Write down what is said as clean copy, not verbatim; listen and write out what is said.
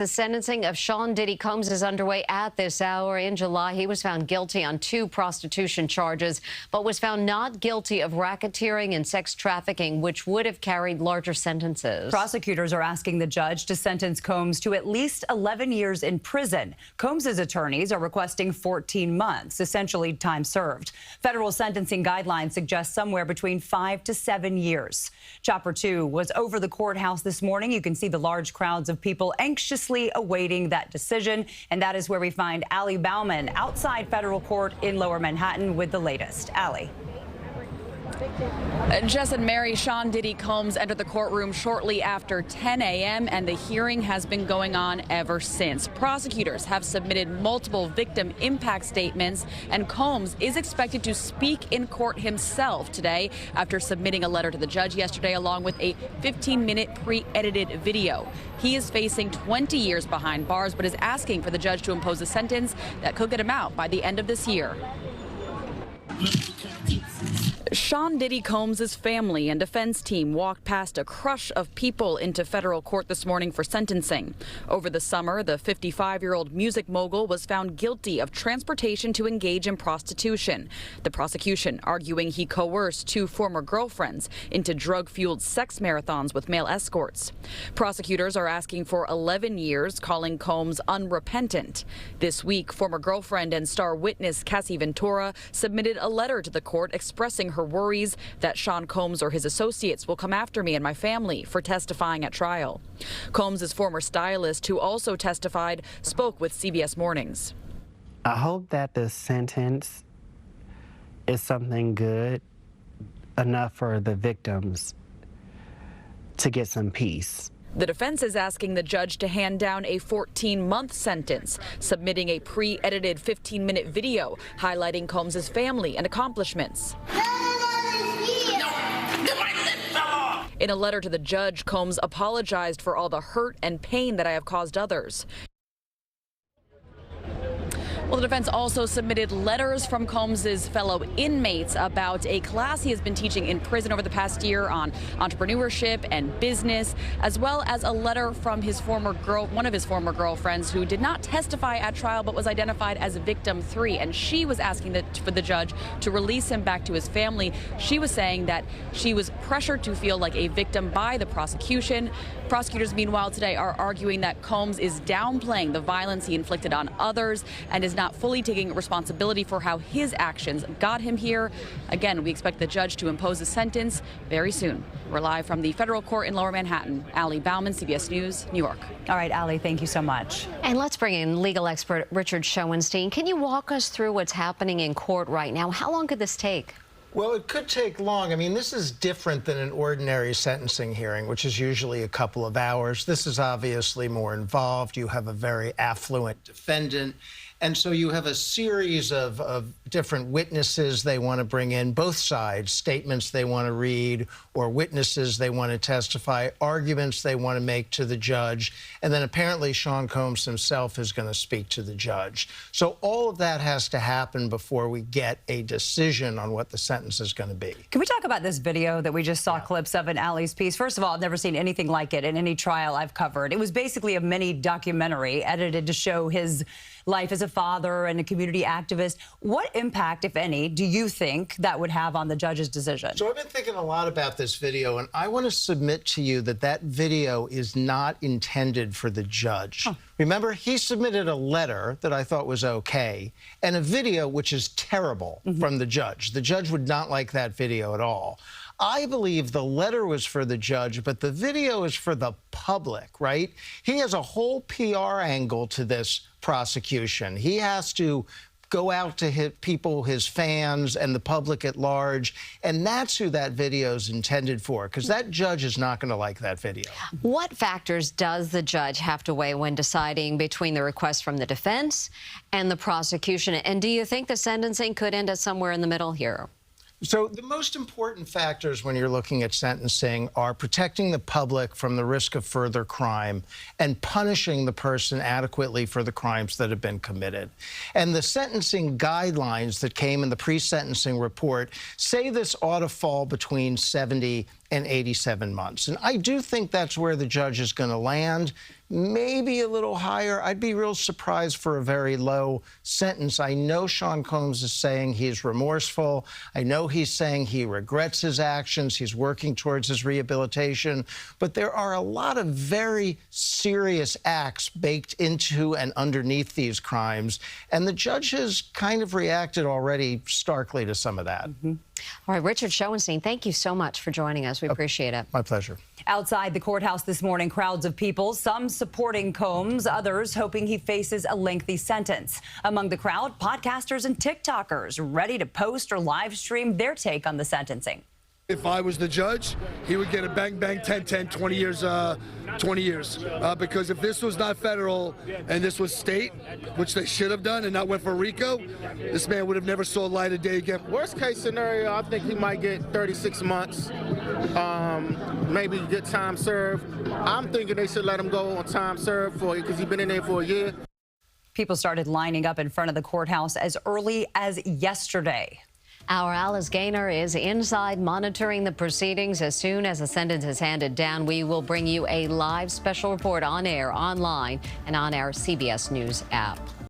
The sentencing of Sean Diddy Combs is underway at this hour. In July, he was found guilty on 2 prostitution charges, but was found not guilty of racketeering and sex trafficking, which would have carried larger sentences. Prosecutors are asking the judge to sentence Combs to at least 11 years in prison. Combs's attorneys are requesting 14 months, essentially time served. Federal sentencing guidelines suggest somewhere between 5 to 7 years. Chopper 2 was over the courthouse this morning. You can see the large crowds of people anxiously awaiting that decision, and that is where we find Allie Bauman outside federal court in Lower Manhattan with the latest. Allie. Jess and Mary, Sean Diddy Combs entered the courtroom shortly after 10 a.m. and the hearing has been going on ever since. Prosecutors have submitted multiple victim impact statements, and Combs is expected to speak in court himself today after submitting a letter to the judge yesterday along with a 15-minute pre-edited video. He is facing 20 years behind bars but is asking for the judge to impose a sentence that could get him out by the end of this year. Sean Diddy Combs' family and defense team walked past a crush of people into federal court this morning for sentencing. Over the summer, the 55-year-old music mogul was found guilty of transportation to engage in prostitution. The prosecution arguing he coerced 2 former girlfriends into drug-fueled sex marathons with male escorts. Prosecutors are asking for 11 years, calling Combs unrepentant. This week, former girlfriend and star witness Cassie Ventura submitted a letter to the court expressing her worries that Sean Combs or his associates will come after me and my family for testifying at trial. Combs' former stylist, who also testified, spoke with CBS Mornings. I hope that the sentence is something good enough for the victims to get some peace. The defense is asking the judge to hand down a 14-month sentence, submitting a pre-edited 15-minute video highlighting Combs' family and accomplishments. In a letter to the judge, Combs apologized for all the hurt and pain that I have caused others. Well, the defense also submitted letters from Combs' fellow inmates about a class he has been teaching in prison over the past year on entrepreneurship and business, as well as a letter from one of his former girlfriends who did not testify at trial but was identified as victim 3, and she was asking for the judge to release him back to his family. She was saying that she was pressured to feel like a victim by the prosecution. Prosecutors, meanwhile, today are arguing that Combs is downplaying the violence he inflicted on others and is not fully taking responsibility for how his actions got him here. Again, we expect the judge to impose a sentence very soon. We're live from the federal court in Lower Manhattan. Allie Bauman, CBS News, New York. All right, Allie, thank you so much. And let's bring in legal expert Richard Schoenstein. Can you walk us through what's happening in court right now? How long could this take? Well, it could take long. I mean, this is different than an ordinary sentencing hearing, which is usually a couple of hours. This is obviously more involved. You have a very affluent defendant. And so you have a series of different witnesses they want to bring in, both sides, statements they want to read, or witnesses they want to testify, arguments they want to make to the judge. And then apparently Sean Combs himself is going to speak to the judge. So all of that has to happen before we get a decision on what the sentence is going to be. Can we talk about this video that we just saw clips of in Allie's piece? First of all, I've never seen anything like it in any trial I've covered. It was basically a mini documentary edited to show his life as a father and a community activist. What impact, if any, do you think that would have on the judge's decision? So I've been thinking a lot about this video, and I want to submit to you that that video is not intended for the judge. Remember, he submitted a letter that I thought was okay, and a video which is terrible from the judge. The judge would not like that video at all. I believe the letter was for the judge, but the video is for the public, right? He has a whole PR angle to this prosecution. He has to go out to hit people, his fans, and the public at large, and that's who that video is intended for, because that judge is not going to like that video. What factors does the judge have to weigh when deciding between the request from the defense and the prosecution? And do you think the sentencing could end up somewhere in the middle here? So the most important factors when you're looking at sentencing are protecting the public from the risk of further crime and punishing the person adequately for the crimes that have been committed. And the sentencing guidelines that came in the pre-sentencing report say this ought to fall between 70 and 87 months. And I do think that's where the judge is going to land. Maybe a little higher. I'd be real surprised for a very low sentence. I know Sean Combs is saying he's remorseful. I know he's saying he regrets his actions. He's working towards his rehabilitation. But there are a lot of very serious acts baked into and underneath these crimes. And the judge has kind of reacted already starkly to some of that. All right, Richard Schoenstein, thank you so much for joining us. We appreciate it. My pleasure. Outside the courthouse this morning, crowds of people, some supporting Combs, others hoping he faces a lengthy sentence. Among the crowd, podcasters and TikTokers ready to post or live stream their take on the sentencing. If I was the judge, he would get a bang, bang, 10, 10, 20 years, 20 years. Because if this was not federal and this was state, which they should have done and not went for RICO, this man would have never saw light of day again. Worst case scenario, I think he might get 36 months, maybe get time served. I'm thinking they should let him go on time served for because he's been in there for a year. People started lining up in front of the courthouse as early as yesterday. Our Alice Gaynor is inside monitoring the proceedings. As soon as the sentence is handed down, we will bring you a live special report on air, online, and on our CBS News app.